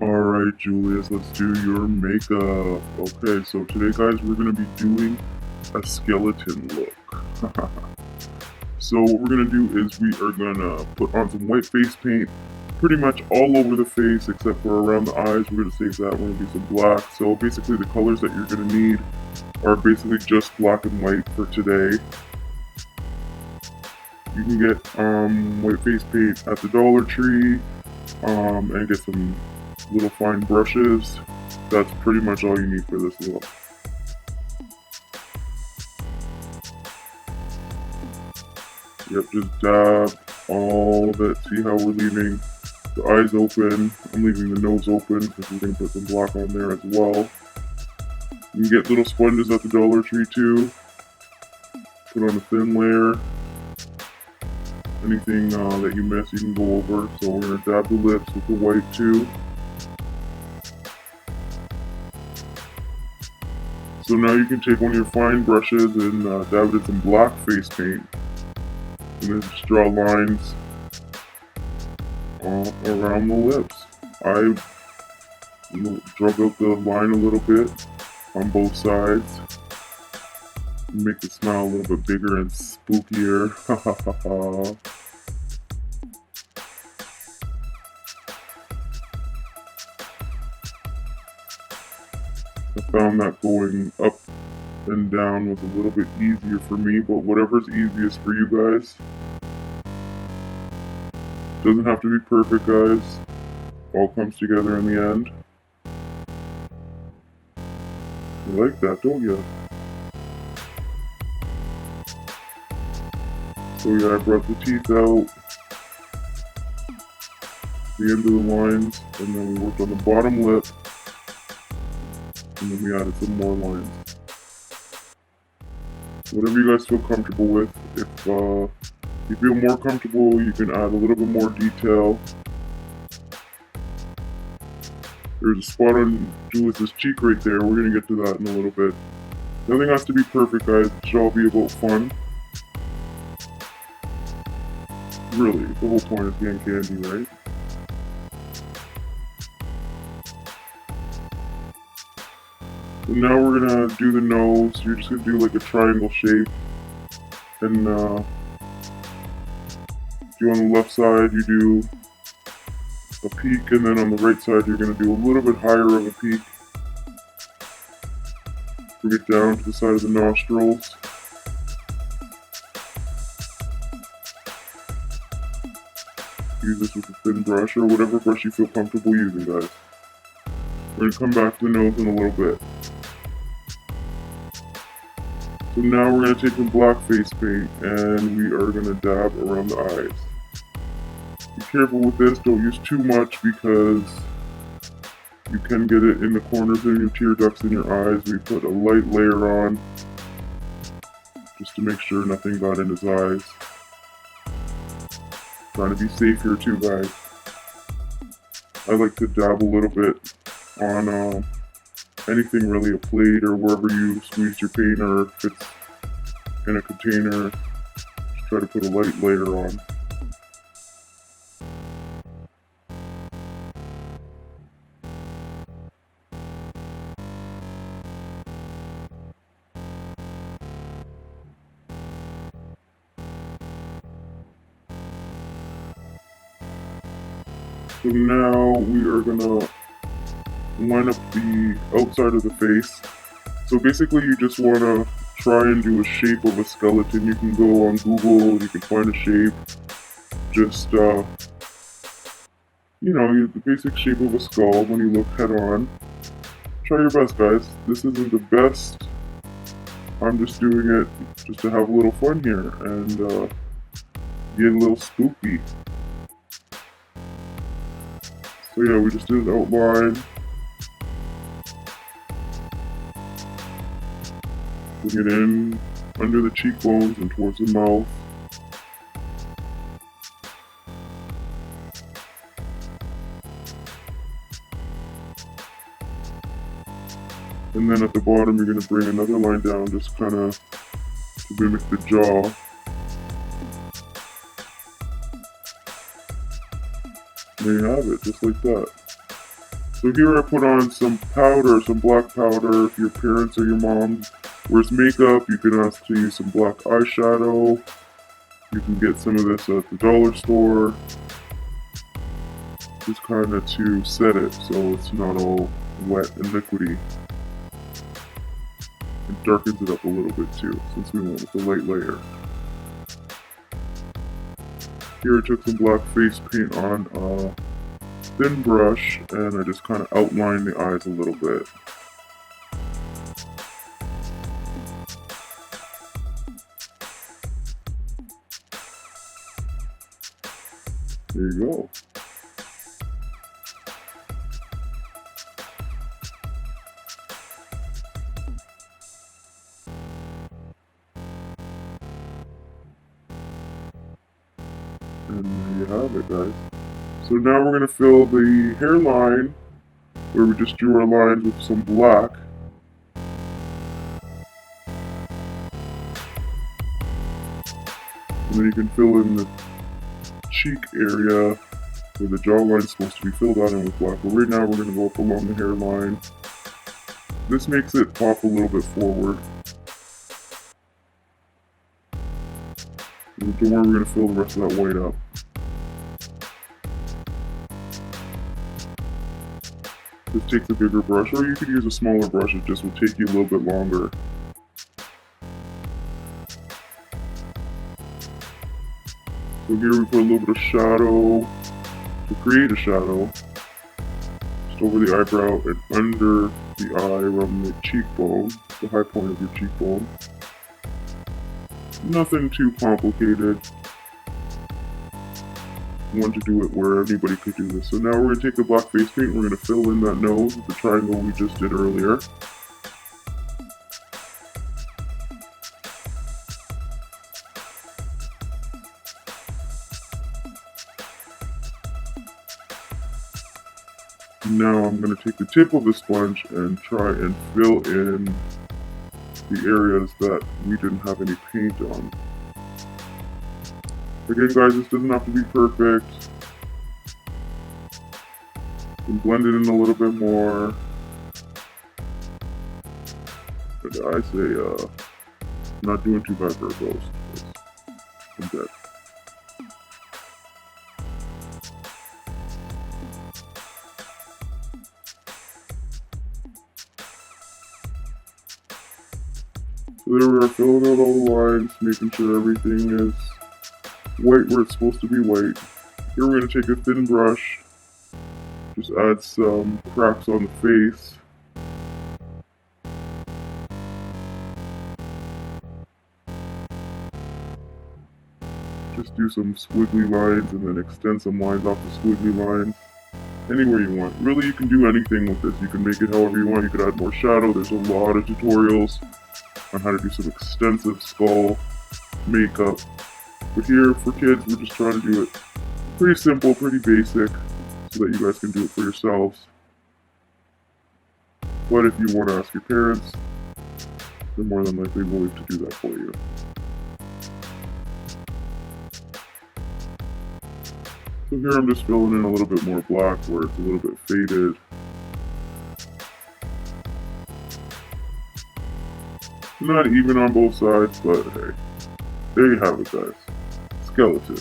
Alright, Julius, let's do your makeup. Okay, so today, guys, we're going to be doing a skeleton look. So what we're going to do is we are going to put on some white face paint pretty much all over the face except for around the eyes. We're going to save that. We're going to do some black. So basically the colors that you're going to need are basically just black and white for today. You can get white face paint at the Dollar Tree and get some little fine brushes. That's pretty much all you need for this look. Yep, just dab all of it. See how we're leaving the eyes open. I'm leaving the nose open because we're going to put some black on there as well. You can get little sponges at the Dollar Tree too. Put on a thin layer. Anything that you miss, you can go over. So we're going to dab the lips with the white too. So now you can take one of your fine brushes and dab it in some black face paint. And then just draw lines around the lips. I drug out the line a little bit on both sides. Make the smile a little bit bigger and spookier. I found that going up and down was a little bit easier for me, but whatever's easiest for you guys. Doesn't have to be perfect, guys. All comes together in the end. You like that, don't you? So yeah, I brought the teeth out, the end of the lines, and then we worked on the bottom lip, and then we added some more lines. Whatever you guys feel comfortable with. If you feel more comfortable, you can add a little bit more detail. There's a spot on Julius's cheek right there. We're going to get to that in a little bit. Nothing has to be perfect, guys. It should all be about fun. Really, the whole point is getting candy, right? So now we're gonna do the nose. You're just gonna do like a triangle shape, and do on the left side you do a peak, and then on the right side you're gonna do a little bit higher of a peak. Bring it down to the side of the nostrils. Use this with a thin brush or whatever brush you feel comfortable using, guys. We're gonna come back to the nose in a little bit. So now we're going to take some black face paint and we are going to dab around the eyes. Be careful with this, don't use too much because you can get it in the corners of your tear ducts in your eyes. We put a light layer on just to make sure nothing got in his eyes. Trying to be safe here too, guys. I like to dab a little bit on anything really, a plate or wherever you squeeze your paint, or if it's in a container, just try to put a light layer on. So now we are gonna line up the outside of the face. So basically you just want to try and do a shape of a skeleton. You can go on Google, you can find a shape. Just, you know, the basic shape of a skull when you look head on. Try your best, guys. This isn't the best. I'm just doing it just to have a little fun here and get a little spooky. So yeah, we just did an outline. Bring it in under the cheekbones and towards the mouth. And then at the bottom, you're going to bring another line down, just kind of to mimic the jaw. There you have it, just like that. So here I put on some powder, some black powder. If your parents or your mom wears makeup, you can ask to use some black eyeshadow. You can get some of this at the dollar store. Just kind of to set it so it's not all wet and liquidy. It darkens it up a little bit too, since we went with a light layer. Here I took some black face paint on a thin brush and I just kind of outlined the eyes a little bit. There you go. And there you have it, guys. So now we're going to fill the hairline where we just drew our lines with some black. And then you can fill in the cheek area where the jawline is supposed to be filled out in with black. But right now we're going to go up along the hairline. This makes it pop a little bit forward. Don't worry, we're going to fill the rest of that white up. This takes a bigger brush, or you could use a smaller brush, it just will take you a little bit longer. So here we put a little bit of shadow to create a shadow. Just over the eyebrow and under the eye around the cheekbone, the high point of your cheekbone. Nothing too complicated. I want to do it where anybody could do this. So now we're going to take the black face paint and we're going to fill in that nose with the triangle we just did earlier. Now I'm going to take the tip of the sponge and try and fill in the areas that we didn't have any paint on. Again, guys, this doesn't have to be perfect. You can blend it in a little bit more. But I say, not doing too bad for a ghost. I'm dead. So there we are, filling out all the lines, making sure everything is white where it's supposed to be white. Here we're going to take a thin brush, just add some cracks on the face. Just do some squiggly lines and then extend some lines off the squiggly lines. Anywhere you want. Really, you can do anything with this. You can make it however you want. You could add more shadow. There's a lot of tutorials on how to do some extensive skull makeup. But here, for kids, we're just trying to do it pretty simple, pretty basic, so that you guys can do it for yourselves. But if you want to ask your parents, they're more than likely willing to do that for you. So here I'm just filling in a little bit more black where it's a little bit faded. Not even on both sides, but hey, there you have it, guys. Skeleton.